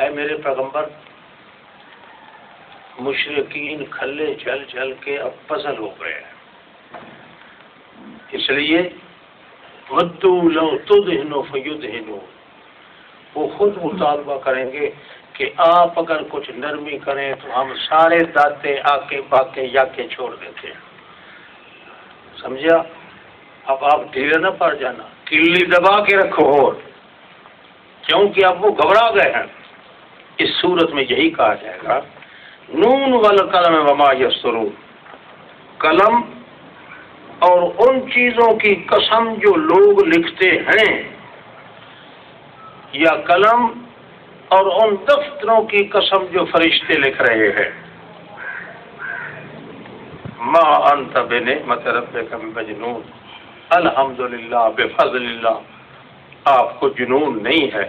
اے میرے پیغمبر مشرکین کھلے چل چل کے اب پزل ہو گئے ہیں، اس لیے ودوا لو تدہنوا فیدہنوا، وہ خود مطالبہ کریں گے کہ آپ اگر کچھ نرمی کریں تو ہم سارے داتے آکے باکے یا کے چھوڑ دیتے ہیں، سمجھا؟ اب آپ ڈھیلے نہ پڑ جانا، کلی دبا کے رکھو، اور کیونکہ اب وہ گھبرا گئے ہیں۔ اس صورت میں یہی کہا جائے گا نون والقلم وما یسطرون، قلم اور ان چیزوں کی قسم جو لوگ لکھتے ہیں، یا قلم اور ان دفتروں کی قسم جو فرشتے لکھ رہے ہیں۔ ما انت بنعمت ربک بمجنون، الحمدللہ بفضل اللہ، آپ کو جنون نہیں ہے،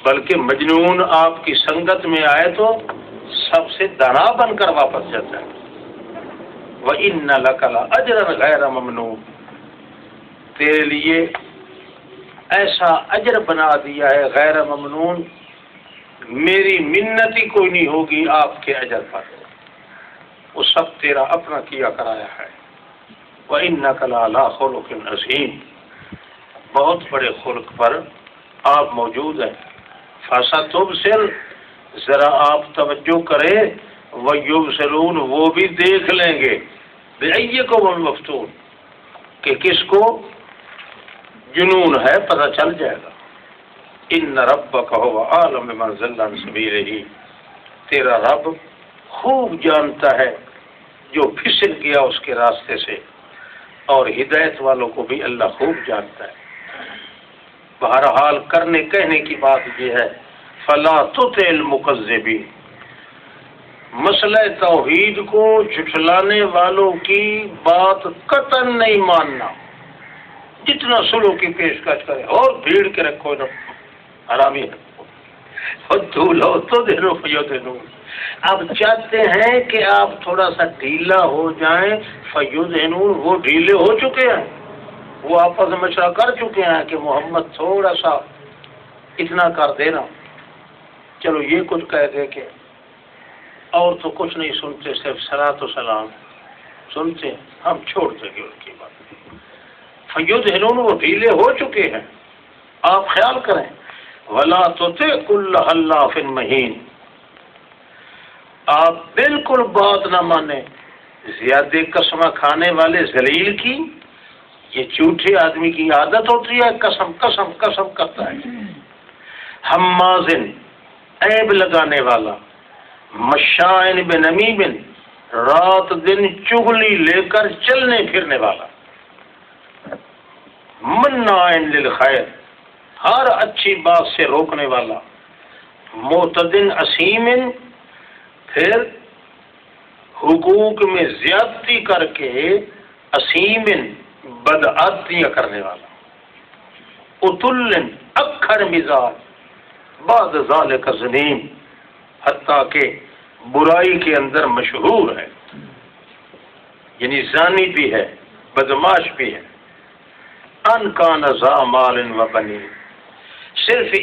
بلکہ مجنون آپ کی سنگت میں آئے تو سب سے دانا بن کر واپس جاتا ہے۔ وَإِنَّ لَكَ لَأَجْرًا غَيْرَ مَمْنُونٍ، تیرے لیے ایسا اجر بنا دیا ہے غیر ممنون، میری منت ہی کوئی نہیں ہوگی آپ کے اجر پر، وہ سب تیرا اپنا کیا کرایا ہے۔ وَإِنَّكَ لَعَلَىٰ خُلُقٍ عَظِيمٍ، بہت بڑے خلق پر آپ موجود ہیں۔ فَسَتُبْصِرُ، ذرا آپ توجہ کریں، وَيُبْصِرُونَ، وہ بھی دیکھ لیں گے، بِأَيِّكُمُ الْمَفْتُونُ، کہ کس کو جنون ہے پتہ چل جائے گا۔ ان ربک هو اعلم بمن ضل عن سبیلہ، تیرا رب خوب جانتا ہے جو پھسل گیا اس کے راستے سے، اور ہدایت والوں کو بھی اللہ خوب جانتا ہے۔ بہرحال کرنے کہنے کی بات یہ ہے، فلا تطع المکذبین، مسئلہ توحید کو جھٹلانے والوں کی بات قطعاً نہیں ماننا، جتنا سلو کی پیشکش کرے اور بھیڑ کے رکھو نا حرامی ہے۔ لو تو دینو فیدنو، اب چاہتے ہیں کہ آپ تھوڑا سا ڈھیلا ہو جائیں، فیدنون، وہ ڈھیلے ہو چکے ہیں، وہ آپس میں مشورہ کر چکے ہیں کہ محمد تھوڑا سا اتنا کر دینا، چلو یہ کچھ کہہ دے کہ اور تو کچھ نہیں سنتے، صرف صلاۃ و سلام سنتے ہیں، ہم چھوڑ دیں گے ان کی بات۔ فیدہنون، وہ ڈھیلے ہو چکے ہیں، آپ خیال کریں۔ ولا تطع کل حلاف مہین، آپ بالکل بات نہ مانیں زیادہ قسم کھانے والے ذلیل کی، یہ جھوٹے آدمی کی عادت ہوتی ہے، قسم قسم قسم کرتا ہے۔ حمازن، عیب لگانے والا، مشائن بنمیم، رات دن چغلی لے کر چلنے پھرنے والا، مناع للخیر، ہر اچھی بات سے روکنے والا، معتدن اثیم، پھر حقوق میں زیادتی کر کے اثیم، بدعتیاں کرنے والا، اتل، اکھڑ مزاج، بعد ذالک زنیم، حتیٰ کہ برائی کے اندر مشہور ہے، یعنی زانی بھی ہے، بدماش بھی ہے۔ ان کان ذا مال و بنین، صرف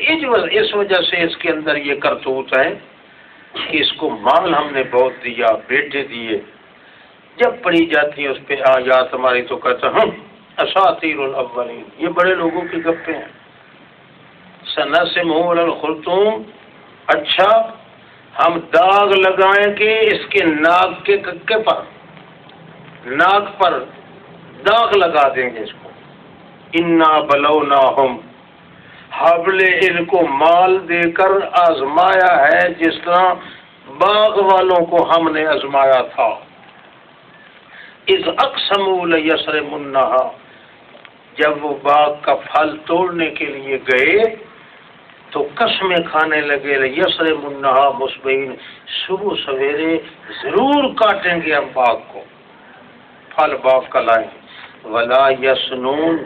اس وجہ سے اس کے اندر یہ کرتوت ہے کہ اس کو مال ہم نے بہت دیا، بیٹے دیے، جب پڑھی جاتی ہے اس پہ آیات ہماری تو کہتا ہوں اساطیر الاولین، یہ بڑے لوگوں کی گپیں ہیں۔ سنسمہ علی الخرطوم، اچھا ہم داغ لگائیں گے اس کے ناک کے ککے پر، ناک پر داغ لگا دیں گے اس کو۔ انا بلوناہم، ہم نے ان کو مال دے کر آزمایا ہے جس طرح باغ والوں کو ہم نے آزمایا تھا۔ اذ اقسموا لیصرمنھا، جب وہ باغ کا پھل توڑنے کے لیے گئے تو قسمیں کھانے لگے، لیصرمنھا مصبحین، صبح سویرے ضرور کاٹیں گے ہم باغ کو، پھل باغ کا لائیں گے۔ ولا یسنون،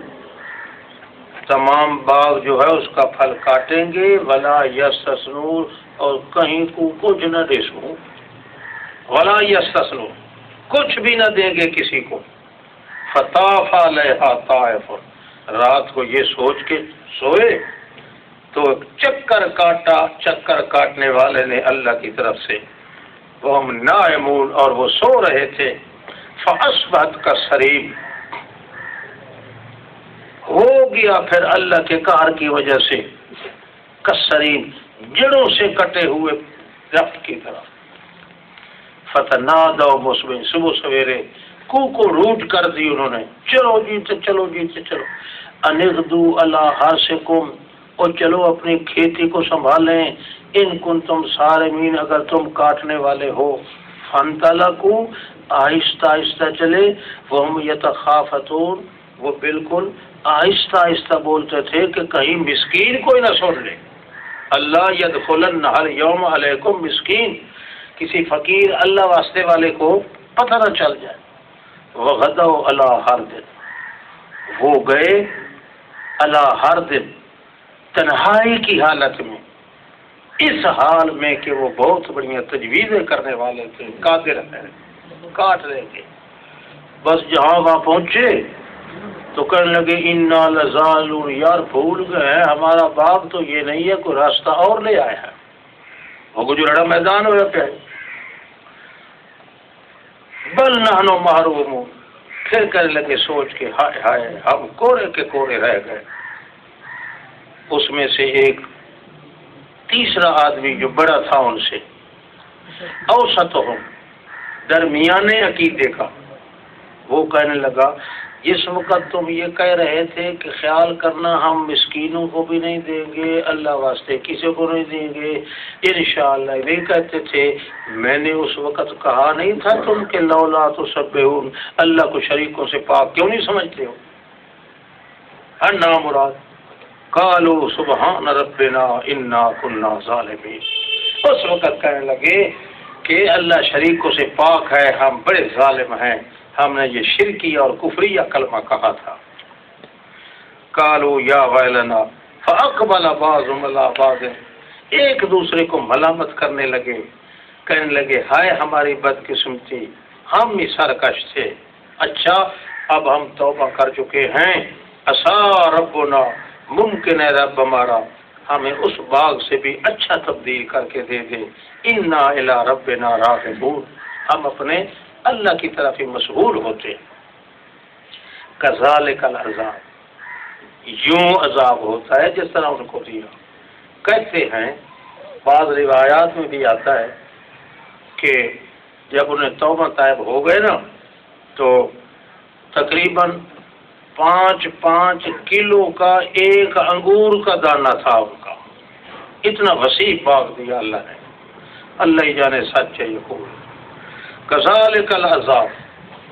تمام باغ جو ہے اس کا پھل کاٹیں گے، ولا یستثنون، اور کہیں کو کچھ نہ دے سکوں، ولا یستثنون، کچھ بھی نہ دیں گے کسی کو۔ فطاف علیہا طائف، رات کو یہ سوچ کے سوئے تو چکر کاٹا، چکر کاٹنے والے نے اللہ کی طرف سے، وہ ہم نائمون، اور وہ سو رہے تھے، فاصبحت کالصریم، ہو گیا پھر اللہ کے قہر کی وجہ سے کالصریم، جڑوں سے کٹے ہوئے درخت کی طرح، فتنادوا مصبحین، صبح سویرے کو روٹ کر دی انہوں نے، چلو جی تو چلو جی تو چلو، انغدو علی حرثکم، اور چلو اپنی کھیتی کو سنبھالیں، ان کنتم صارمین، اگر تم کاٹنے والے ہو، فانطلقوا، آہستہ آہستہ چلے، وہم یتخافتون، وہ بالکل آہستہ آہستہ بولتے تھے کہ کہیں مسکین کوئی نہ سن لے، اللہ یدخلن الیوم علیکم مسکین، کسی فقیر اللہ واسطے والے کو پتہ نہ چل جائے، وغدوا علی حرد، وہ گئے علی حرد، تنہائی کی حالت میں، اس حال میں کہ وہ بہت بڑی تجویزیں کرنے والے تھے، قادر ہیں، کاٹ رہے تھے، بس جہاں وہاں پہنچے تو کہنے لگے انا لزالون، یار بھول گئے ہمارا باغ تو یہ نہیں ہے، کوئی راستہ اور لے آیا ہے، وہ گجراڑا میدان ہوا پہ، بل نحن محرومون، پھر کہنے لگے سوچ کے ہائے ہائے ہم کورے کے کورے رہ گئے۔ اس میں سے ایک تیسرا آدمی جو بڑا تھا ان سے، اوسطہم، درمیانے عقیدے کا، وہ کہنے لگا جس وقت تم یہ کہہ رہے تھے کہ خیال کرنا ہم مسکینوں کو بھی نہیں دیں گے، اللہ واسطے کسی کو نہیں دیں گے، انشاءاللہ نہیں کہتے تھے، میں نے اس وقت کہا نہیں تھا تم کہ لولا تسبحون، اللہ کو شریکوں سے پاک کیوں نہیں سمجھتے ہو؟ انا مراد قالوا سبحان ربنا انا كنا ظالمین، اس وقت کہنے لگے کہ اللہ شریکوں سے پاک ہے، ہم بڑے ظالم ہیں، ہم نے یہ شرکی اور کفریہ کلمہ کہا تھا۔ قالوا یا ویلنا، فاقبل بعضهم على بعض، ایک دوسرے کو ملامت کرنے لگے، کہنے لگے ہائے ہماری بدقسمتی، ہم ہی سرکش تھے، اچھا اب ہم توبہ کر چکے ہیں، عسى ربنا، ممکن ہے رب ہمارا ہمیں اس باغ سے بھی اچھا تبدیل کر کے دے دے، انا الی ربنا راغبون، ہم اپنے اللہ کی طرف ہی مشغول ہوتے۔ کذالک العذاب، یوں عذاب ہوتا ہے جس طرح ان کو دیا۔ کہتے ہیں بعض روایات میں بھی آتا ہے کہ جب انہیں توبہ طائب ہو گئے نا تو تقریباً 5 کلو کا ایک انگور کا دانہ تھا ان کا، اتنا وسیع باغ دیا اللہ نے، اللہ ہی جانے سچ ہے یہ خوب۔ کذالک العذاب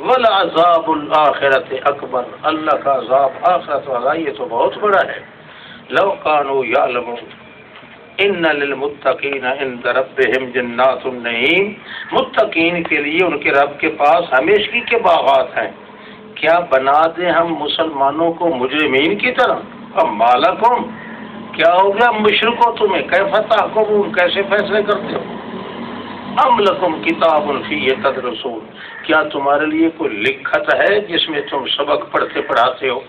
والعذاب الآخرۃ اکبر، اللہ کا عذاب آخرت والا یہ تو بہت بڑا ہے۔ لو کانوا یعلمون ان للمتقین عند ربهم جنات النعیم، متقین کے لیے ان کے رب کے پاس ہمیشگی کے باغات ہیں۔ کیا بنا دیں ہم مسلمانوں کو مجرمین کی طرح؟ اب مالکم، کیا ہو گیا مشرکو تمہیں، کیف تحکمون، کیسے فیصلے کرتے ہو؟ ام لکم کتاب فیہ تدرسون، کیا تمہارے لیے کوئی لکھت ہے جس میں تم سبق پڑھتے پڑھاتے ہو؟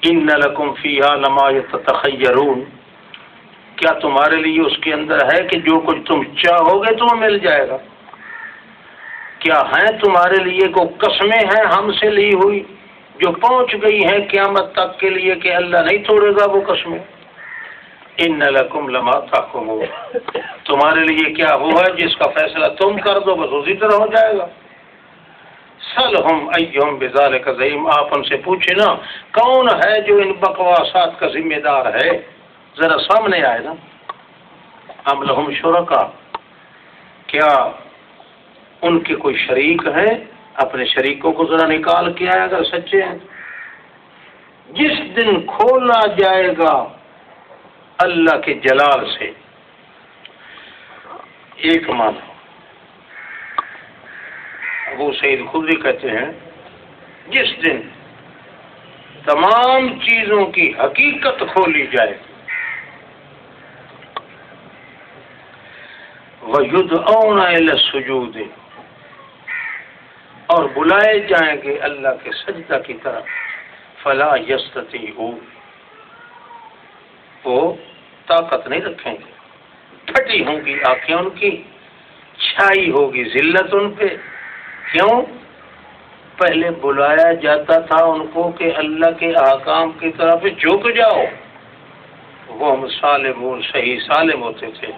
ان لکم فیہا لما تخیرون، کیا تمہارے لیے اس کے اندر ہے کہ جو کچھ تم چاہو گے تمہیں مل جائے گا؟ کیا ہیں تمہارے لیے کو قسمیں ہیں ہم سے لی ہوئی جو پہنچ گئی ہیں قیامت تک کے لیے کہ اللہ نہیں توڑے گا وہ قسمیں؟ ان لکم لما تحکمون، تمہارے لیے کیا ہوا ہے جس کا فیصلہ تم کر دو بس اسی طرح ہو جائے گا۔ سلہم ایہم بذالک زعیم، آپ ان سے پوچھیں نا کون ہے جو ان بکواسات کا ذمہ دار ہے، ذرا سامنے آئے نا۔ ام لہم شرکا، کیا ان کے کوئی شریک ہیں؟ اپنے شریکوں کو ذرا نکال کے آئے اگر سچے ہیں۔ جس دن کھولا جائے گا اللہ کے جلال سے، ایک معنی ابو سعید خدری کہتے ہیں جس دن تمام چیزوں کی حقیقت کھولی جائے، وَيُدْعَوْنَ إِلَى السُّجُودِ، اور بلائے جائیں گے اللہ کے سجدہ کی طرف، فَلَا يَسْتَطِيعُونَ، وہ طاقت نہیں رکھیں گے، پھٹی ہوں گی آنکھیں ان کی، چھائی ہوگی ذلت ان پہ۔ کیوں؟ پہلے بلایا جاتا تھا ان کو کہ اللہ کے احکام کی طرف جھک جاؤ، وہ ہم سالمون صحیح سالم ہوتے تھے،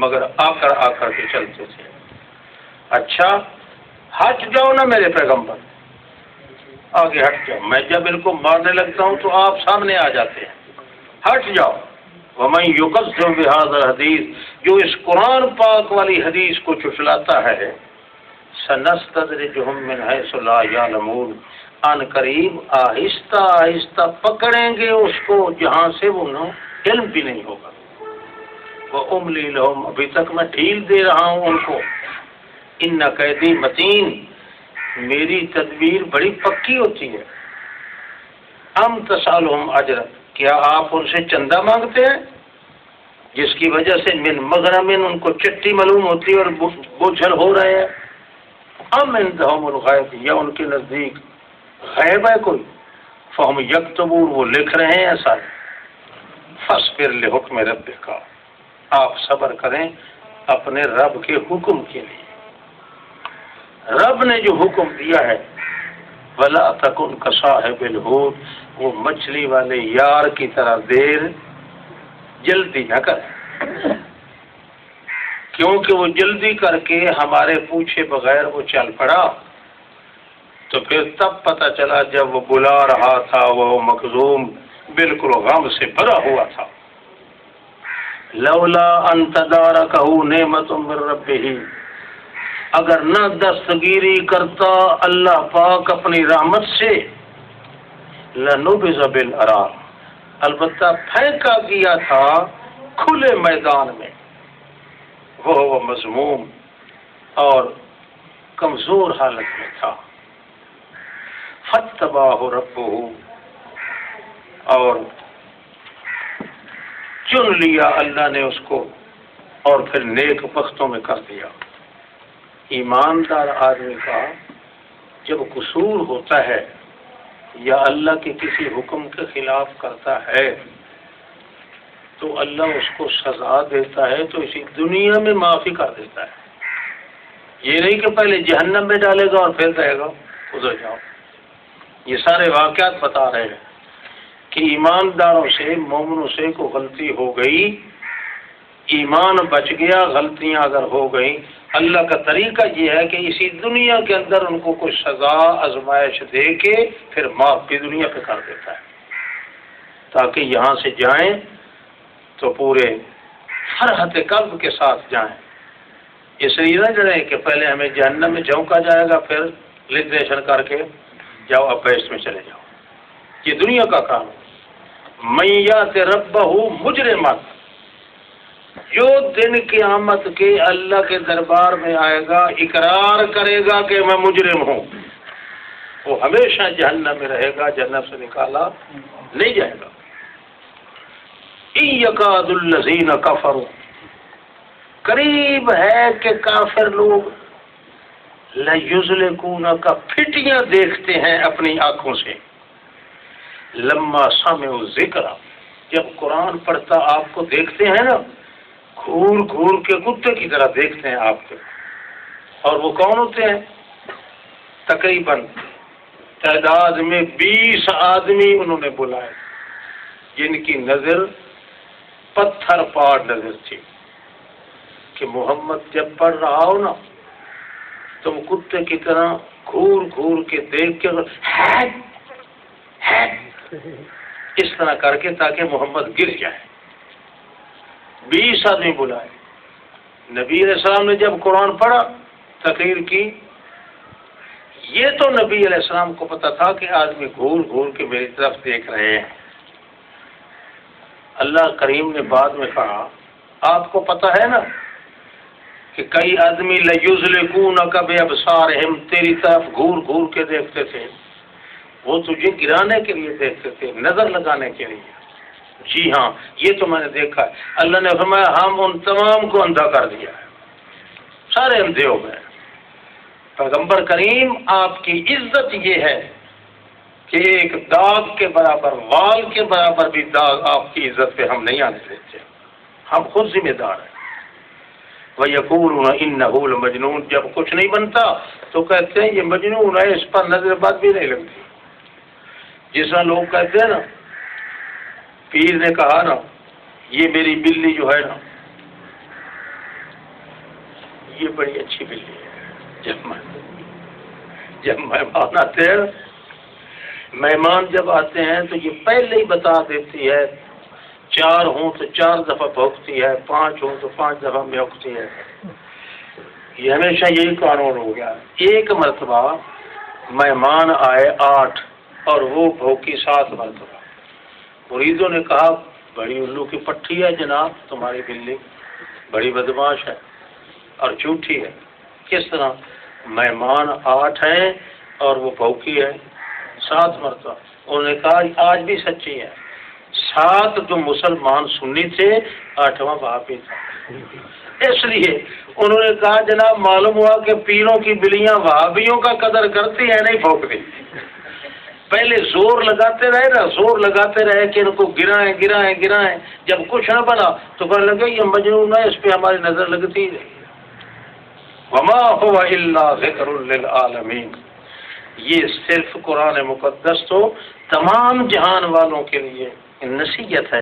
مگر آ کر کے چلتے تھے۔ اچھا ہٹ جاؤ نا میرے پیغمبر، آگے ہٹ جاؤ، میں جب ان کو مارنے لگتا ہوں تو آپ سامنے آ جاتے ہیں، ہٹ جاؤ۔ وَمَن يُكَذِّبْ بِهَذَا الْحَدِيثِ، جو اس قرآن پاک والی حدیث کو چٹلاتا ہے، سَنَسْتَدْرِجُهُم مِّنْ حَيْثُ لَا يَعْلَمُونَ، ان قریب آہستہ آہستہ پکڑیں گے اس کو جہاں سے وہ علم بھی نہیں ہوگا۔ وَأُمْلِي لَهُمْ، ابھی تک میں ڈھیل دے رہا ہوں ان کو۔ ان قیدی متین، میری تدبیر بڑی پکی ہوتی ہے۔ ام تسالہم اجرا، کیا آپ ان سے چندہ مانگتے ہیں جس کی وجہ سے من مغرم ان کو چٹی معلوم ہوتی ہے اور بوجھل ہو رہے ہیں؟ ام عندہم الغیب، یا ان کے نزدیک غیب ہے کوئی؟ فہم یکتبون، وہ لکھ رہے ہیں ایسا۔ فاصبر لحکم ربک، آپ صبر کریں اپنے رب کے حکم کے لیے۔ رب نے جو حکم دیا ہے، وَلَا تَكُنْ كَصَاحِبِ الْحُوتِ، وہ مچھلی والے یار کی طرح دیر جلدی نہ کرے، کیونکہ وہ جلدی کر کے ہمارے پوچھے بغیر وہ چل پڑا، تو پھر تب پتہ چلا جب وہ بلا رہا تھا وہ مخزوم بالکل غم سے بھرا ہوا تھا۔ لولا ان تدارکہ نعمت من ربہ، اگر نہ دستگیری کرتا اللہ پاک اپنی رحمت سے، لنبذ بالعراء، البتہ پھینکا گیا تھا کھلے میدان میں، وہ مذموم اور کمزور حالت میں تھا۔ فاتبعہ ربہ، اور چن لیا اللہ نے اس کو اور پھر نیک بختوں میں کر دیا۔ ایماندار آدمی کا جب قصور ہوتا ہے یا اللہ کے کسی حکم کے خلاف کرتا ہے تو اللہ اس کو سزا دیتا ہے، تو اسی دنیا میں معافی کر دیتا ہے۔ یہ نہیں کہ پہلے جہنم میں ڈالے گا اور پھر کہے گا ادھر جاؤ۔ یہ سارے واقعات بتا رہے ہیں کہ ایمانداروں سے، مومنوں سے کوئی غلطی ہو گئی، ایمان بچ گیا، غلطیاں اگر ہو گئیں، اللہ کا طریقہ یہ ہے کہ اسی دنیا کے اندر ان کو کوئی سزا آزمائش دے کے پھر معاف بھی دنیا پہ کر دیتا ہے، تاکہ یہاں سے جائیں تو پورے فرحت قلب کے ساتھ جائیں۔ اس لیے نہ جڑیں کہ پہلے ہمیں جہنم میں جھونکا جائے گا، پھر لکریشن کر کے جاؤ اب بیسٹ میں چلے جاؤ۔ یہ دنیا کا کام ہے۔ من یات ربہ مجرما، جو دن قیامت کے اللہ کے دربار میں آئے گا اقرار کرے گا کہ میں مجرم ہوں، وہ ہمیشہ جہنم میں رہے گا، جہنم سے نکالا نہیں جائے گا۔ ان یکاد الذین کفروا، قریب ہے کہ کافر لوگ لیزلقونک، پھٹیاں دیکھتے ہیں اپنی آنکھوں سے، لما سمعوا ذکر، جب قرآن پڑھتا آپ کو دیکھتے ہیں نا، گھور گھور کے کتے کی طرح دیکھتے ہیں آپ کو۔ اور وہ کون ہوتے ہیں؟ تقریباً تعداد میں 20 آدمی انہوں نے بلائے جن کی نظر پتھر پاڑ نظر تھی، کہ محمد جب پڑھ رہا ہو نا تم کتے کی طرح گھور گھور کے دیکھ کے اس طرح کر کے تاکہ محمد گر جائے۔ 20 آدمی بلائے۔ نبی علیہ السلام نے جب قرآن پڑھا، تقریر کی، یہ تو نبی علیہ السلام کو پتا تھا کہ آدمی گھور گھور کے میری طرف دیکھ رہے ہیں۔ اللہ کریم نے بعد میں کہا، آپ کو پتا ہے نا کہ کئی آدمی لیزلقونک بابصارہم، تیری طرف گھور گھور کے دیکھتے تھے، وہ تجھے گرانے کے لیے دیکھتے تھے، نظر لگانے کے لیے۔ جی ہاں، یہ تو میں نے دیکھا ہے۔ اللہ نے فرمایا ہم ان تمام کو اندھا کر دیا ہے، سارے اندھے ہو گئے۔ پیغمبر کریم آپ کی عزت یہ ہے کہ ایک داغ کے برابر، وال کے برابر بھی داغ آپ کی عزت پہ ہم نہیں آنے دیتے، ہم خود ذمہ دار ہیں۔ وَيَقُولُونَ إِنَّهُ لَمَجْنُونٌ، جب کچھ نہیں بنتا تو کہتے ہیں یہ مجنون ہے، اس پر نظر بد بھی نہیں لگتی۔ جس طرح لوگ کہتے ہیں نا، پیر نے کہا نا یہ میری بلی جو ہے نا یہ بڑی اچھی بلی ہے، جب مہمان آتے ہیں، مہمان جب آتے ہیں تو یہ پہلے ہی بتا دیتی ہے، 4 ہوں تو 4 دفعہ بھونکتی ہے، 5 ہوں تو 5 دفعہ بھونکتی ہے۔ یہ ہمیشہ یہی قانون ہو گیا۔ ایک مرتبہ مہمان آئے 8 اور وہ بھوکی 7 مرتبہ۔ مریدوں نے کہا بڑی الو کی پٹھی ہے جناب تمہاری بلی، بڑی بدماش ہے اور جھوٹی ہے۔ کس طرح؟ مہمان 8 ہیں اور وہ بھوکی ہے 7 مرتبہ۔ انہوں نے کہا آج بھی سچی ہے، 7 جو مسلمان سنی تھے، 8واں وہابی تھا۔ اس لیے انہوں نے کہا جناب معلوم ہوا کہ پیروں کی بلیاں وہابیوں کا قدر کرتی ہیں، نہیں بھونکتی۔ پہلے زور لگاتے رہے نا، زور لگاتے رہے کہ ان کو گرائیں، جب کچھ نہ بنا تو کہنے لگے یہ مجنون ہے، اس پہ ہماری نظر لگتی رہی۔ وما هو الا ذکر للعالمین، یہ صرف قرآن مقدس تو تمام جہان والوں کے لیے نصیحت ہے،